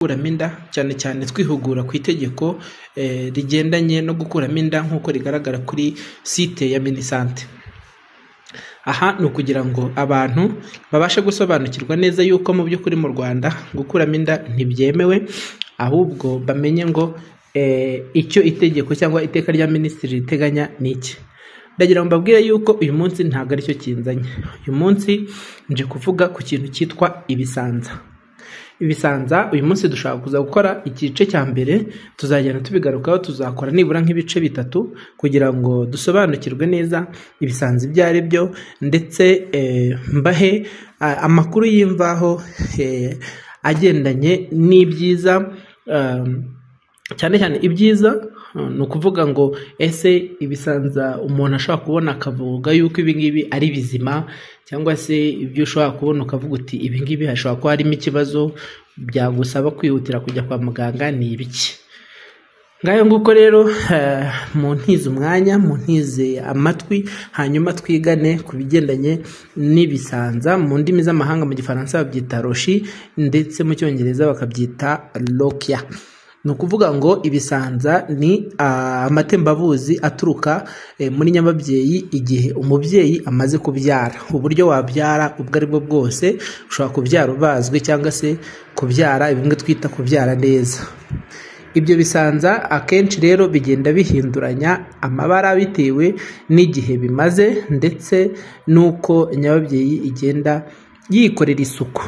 gukuramo inda cyane cyane twihugura ku itegeko rigendanye no gukuramo inda nk'uko rigaragara kuri site ya Minisante. Aha ni ukugira ngo abantu babashe gusobanukirwa neza yuko mu by'ukuri mu Rwanda gukuramo inda ntibyemewe, ahubwo bamenye ngo icyo itegeko cyangwa iteka rya minisitiri riteganya ni iki. Ndagira ngo mbabwire yuko uyu munsi ntabwo aricyo kinzanye. Uyu munsi nje kuvuga ku kintu cyitwa ibisanza. Ibisanza uyu munsi dushaka kuza gukora igice cya mbere, tuzagenda tubigarukaho, tuzakora nibura nk'ibice bitatu kugira ngo dusobanukirwe neza ibisanza ibyo ari byo, ndetse mbahe amakuru y'imvaho agendanye n'ibyiza, cyane cyane ibyiza ni ukuvuga ngo ese ibisanza umuntu ashobora kubona akavuga yuko ibi ngibi ari bizima, cyangwa se ibyo ushobora kubona ukavuga uti ibi ngibi hashobora kuba harimo ikibazo byagusaba kwihutira kujya kwa muganga, ni ibiki. Ngayo nguko rero muntize umwanya, muntize amatwi, hanyuma twigane ku bigendanye n'ibisanza. Mu ndimi z'amahanga mu gifaransa babyita roshi, ndetse mu cyongereza bakabyita lokia. Ni ukuvuga ngo ibisanza ni amatembabuzi aturuka muri nyababyeyi igihe umubyeyi amaze kubyara. Uburyo wabyara ubwo ari bwo bwose, ushobora kubyara ubazwe cyangwa se kubyara bimwe twita kubyara neza. Ibyo bisanza akenshi rero bigenda bihinduranya amabara bitewe n'igihe bimaze, ndetse n'uko nyababyeyi igenda yikorera isuku.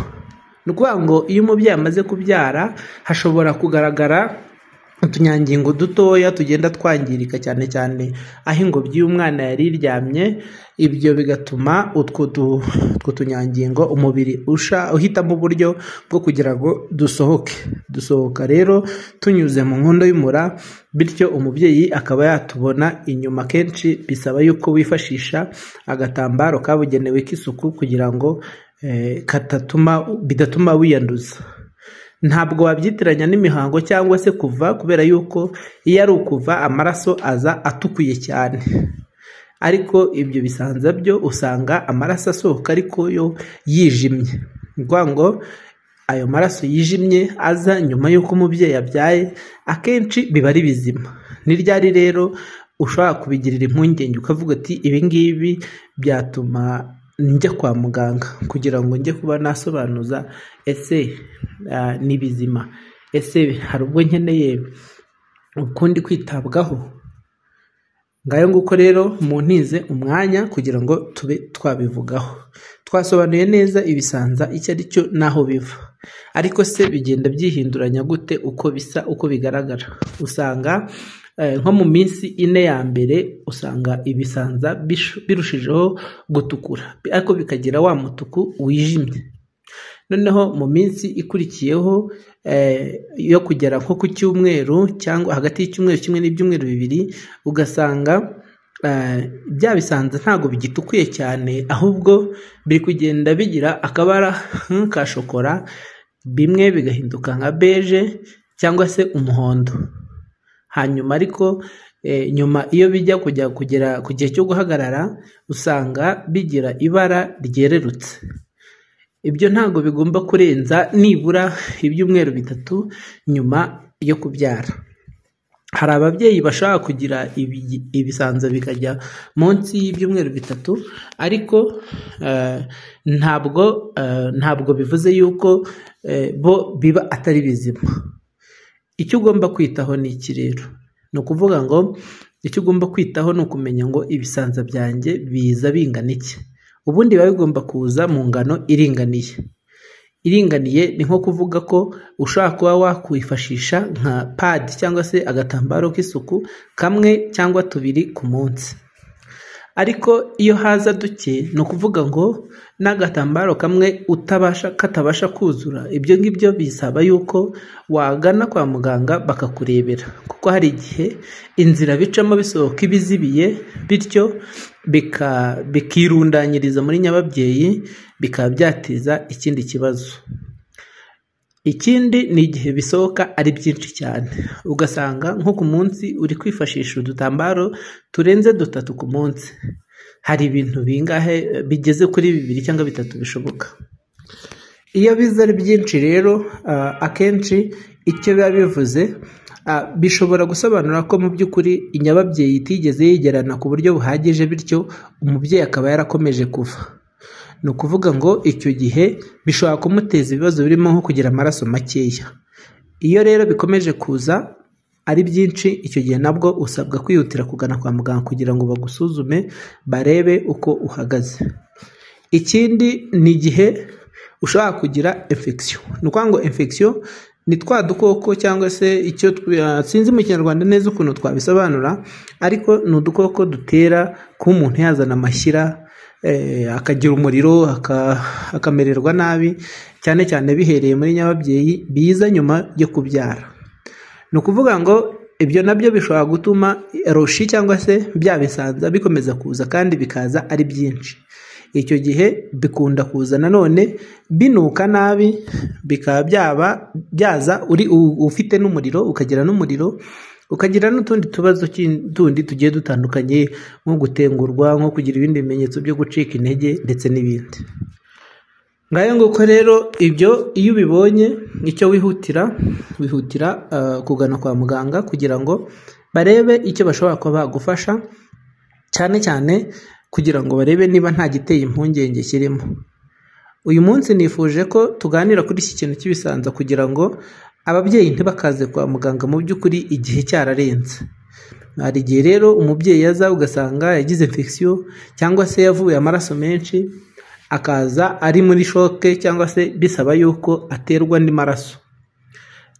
Ni ukuvuga ngo iyo umubyeyi amaze kubyara hashobora kugaragara utunyangingo dutoya tugenda twangirika, cyane cyane aho ingobyi y'umwana yari iryamye. Ibyo bigatuma utwo tunyangingo umubiri uhitamo uburyo bwo kugira ngo dusohoka rero tunyuze mu nkondo y'umura, bityo umubyeyi akaba yatubona inyuma. Kenshi bisaba yuko wifashisha agatambaro kabugenewe k'isuku kugira ngo bidatuma wiyanduza. Ntabwo wabyitiranya n'imihango cyangwa se kuva, kubera yuko iyo ari ukuva amaraso aza atukuye cyane, ariko ibyo bisanza byo usanga amaraso asohoka ariko yo yijimye. Ni ukuvuga ngo ayo maraso yijimye aza nyuma y'uko umubyeyi yabyaye akenshi biba ari bizima. Ni ryari rero ushobora kubigirira impungenge ukavuga ati ibi ngibi byatuma njya kwa muganga kugira ngo njye kuba nasobanuza ese ni bizima, ese hari ubwo nkeneye ukundi kwitabwaho. Ngayo nguko rero muntize umwanya kugira ngo tube twabivugaho. Twasobanuye neza ibisanza icyo ari cyo n'aho biva, ariko se bigenda byihinduranya gute uko bisa, uko bigaragara? Usanga nko mu minsi 4 ya mbere usanga ibisanza birushijeho gutukura, ariko bikagira wa mutuku wijimye. Noneho mu minsi ikurikiyeho yo kugera nko ku cyumweru, cyangwa hagati y'icyumweru kimwe n'ibyumweru 2, ugasanga bya bisanza ntago bigitukuye cyane, ahubwo biri kugenda bigira akabara ka shokora, bimwe bigahinduka nka beige cyangwa se umuhondo. Hanyuma ariko nyuma iyo bijya kugera ku gihe cyo guhagarara, usanga bigira ibara ryererutse. Ibyo ntabwo bigomba kurenza nibura ibyumweru 3 nyuma yo kubyara. Hari ababyeyi bashaka kugira ibisanza bikajya munsi y'ibyumweru 3, ariko ntabwo bivuze yuko bo biba atari bizima. Icyo ugomba kwitaho ni iki rero? Ni ukuvuga ngo icyo ugomba kwitaho ni ukumenya ngo ibisanza byanjye biza bingana iki. Ubundi biba bigomba kuza mu ngano iringaniye. Iringaniye ni nko kuvuga ko ushobora kuba wakwifashisha nka pad cyangwa se agatambaro k'isuku 1 cyangwa 2 ku munsi. Ariko iyo haza duke, ni ukuvuga ngo n'agatambaro kamwe katabasha kuzura. Ibyo ngibyo bisaba yuko wagana kwa muganga bakakurebera, kuko hari igihe inzira bicamo bisohoka ibizibiye, bityo bikirundanyiriza muri nyababyeyi, bikaba byateza ikindi kibazo. Ikindi ni igihe bisohoka ari byinshi cyane, ugasanga nko ku munsi uri kwifashisha udutambaro turenze 3 ku munsi. Hari ibintu bingahe bigeze kuri 2 cyangwa 3 bishoboka. iyo biza ari byinshi rero akenshi icyo biba bivuze bishobora gusobanura ko mu by'ukuri inyababyeyi itigeze yegerana ku buryo buhagije, bityo umubyeyi akaba yarakomeje kuva. Ni ukuvuga ngo icyo gihe bishobora kumuteza ibibazo birimo nko kugira amaraso makeya. Iyo rero bikomeje kuza ari byinshi, icyo gihe nabwo usabwa kwihutira kugana kwa muganga kugira ngo bagusuzume barebe uko uhagaze. Ikindi ni igihe ushobora kugira infection. Ni ukuvuga ngo infection ni twa dukoko cyangwa se icyo sinzi mu Kinyarwanda neza ukuntu twabisobanura, ariko ni udukoko dutera kuba umuntu yazana amashyira, akagira umuriro, akamererwa nabi, cyane cyane bihereye muri nyababyeyi, biza nyuma yo kubyara. Ni ukuvuga ngo ibyo nabyo bishobora gutuma roshi cyangwa se bya bisanza bikomeza kuza kandi bikaza ari byinshi. Icyo gihe bikunda kuza nanone binuka nabi, bikaba byaza uri ufite n'umuriro, ukagira n'umuriro, ukagira n'utundi tubazo tundi tugiye dutandukanye nko gutengurwa, nko kugira ibindi bimenyetso byo gucika intege ndetse n'ibindi. Ngayo nguko rero ibyo iyo ubibonye icyo wihutira kugana kwa muganga kugira ngo barebe icyo bashobora kuba bagufasha, cyane cyane kugira ngo barebe niba nta giteye impungenge kirimo. Uyu munsi nifuje ko tuganira kuri iki kintu cy'ibisanza kugira ngo ababyeyi ntibakaze kwa muganga mu by'ukuri igihe cyararenze. Hari igihe rero umubyeyi yaza ugasanga yagize infection cyangwa se yavuye amaraso menshi, akaza ari muri shoke cyangwa se bisaba yuko aterwa andi maraso.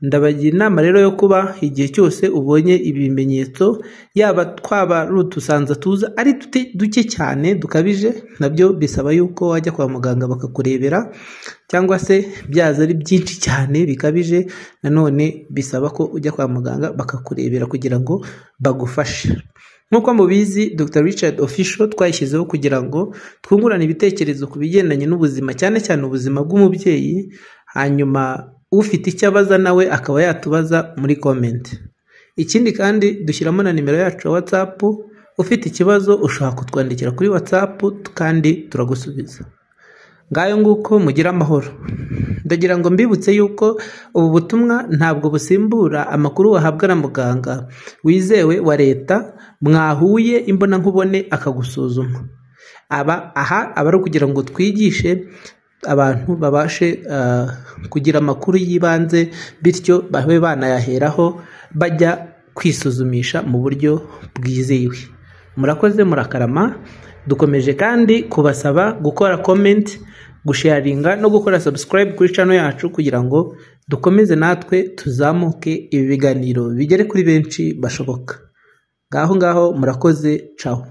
Ndabagira inama rero yo kuba igihe cyose ubonye ibimenyetso, yaba twaba rutusanza tuza ari duke cyane dukabije, nabyo bisaba yuko wajya kwa muganga bakakurebera, cyangwa se byaza ari byinshi cyane bikabije, nanone bisaba ko ujya kwa muganga bakakurebera kugira ngo bagufashe. Nk'uko mubizi, Dr. Richard Official twayishyizeho kugira ngo twungurane ibitekerezo ku bigendanye n'ubuzima, cyane cyane ubuzima bw'umubyeyi, hanyuma ufite icyo abaza nawe akaba yatubaza muri comment. Ikindi kandi dushyiramo na nimero yacu ya WhatsApp, ufite ikibazo ushobora kutwandikira kuri WhatsApp kandi turagusubiza. Ngayo nguko mugira amahoro. Ndagira ngo mbibutse yuko ubu butumwa ntabwo busimbura amakuru wahabwa na muganga wizewe wa leta, mwahuye imbona nkubone akagusuzuma. Aba ari kugira ngo twigishe abantu babashe kugira amakuru y'ibanze, bityo babe banayaheraho bajya kwisuzumisha mu buryo bwizewe. Murakoze, murakarama. Dukomeje kandi kubasaba gukora comment, gusharinga no gukora subscribe kuri channel yacu kugira ngo dukomeze natwe tuzamuke ibi biganiro bigere kuri benshi bashoboka. Ngaho murakoze, ciao.